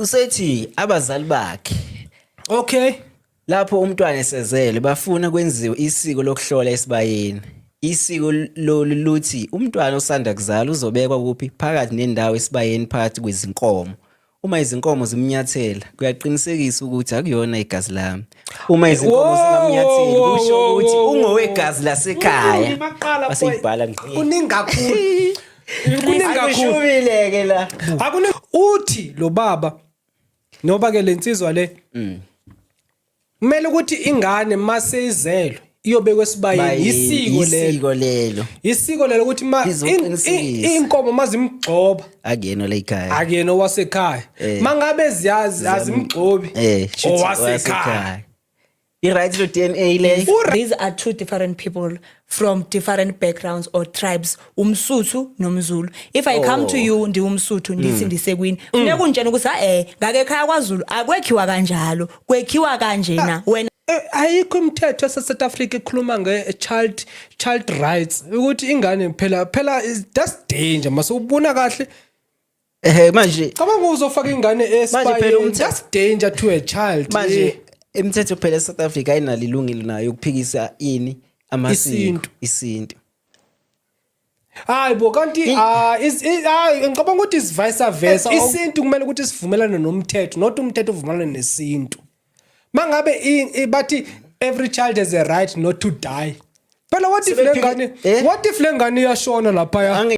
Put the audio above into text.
Usethi abazali bakhe Okay. lapho umntwana esezele bafuna kwenziwe isiko lokuhlola esibayeni. Isiko lolu luthi umntwana osanda kuzala uzobekwa kuphi phakathi nendawo esibayeni phakathi kwezinkomo. Uma izinkomo zimnyathela kuyaqinisekisa ukuthi akuyona igazi lami. Uma izinkomo zingamnyatheli kusho ukuthi ungowegazi lasekhaya. Basibhala nje. Kuningi kakhulu. Kuningi kakhulu. Akushubile la. Akuningi uthi lo baba noba ke lensizwa le. Kumele ukuthi ingane mase izelwe iyobekwe esibayeni isiko lelo. Isiko lelo ukuthi inkomo mazimgcoba akuyena la ekhaya. Akuyena wasekhaya. Mangabe ziyazi azimgcobi owasekhaya. I-right to DNA le. These are two different people from different backgrounds or tribes, umSuthu nomZulu. If I come to you ndi umSuthu ndithi ndisekwini, funeka kunjena ukuthi ngake ekhaya kwaZulu akwekhiwa kanjalo, kwekhiwa kanjena wena. Ayikho imithetho eSouth Africa ekhuluma child rights ukuthi ingane phela that's danger mase ubona kahle manje cabanga uzofaka ingane esibayeni that's danger to a child manje imithetho phela eSouth Africa ayinalo ilungelo nayo ukuphikisa isintu. Hayi bo kanti ngicabanga ukuthi is vice versa isintu kumele ukuthi sivumelane nomthetho not umthetho uvumelane nesintu. Mangabe bathi every child has a right not to die. Phela what if lengane iyashona lapha ya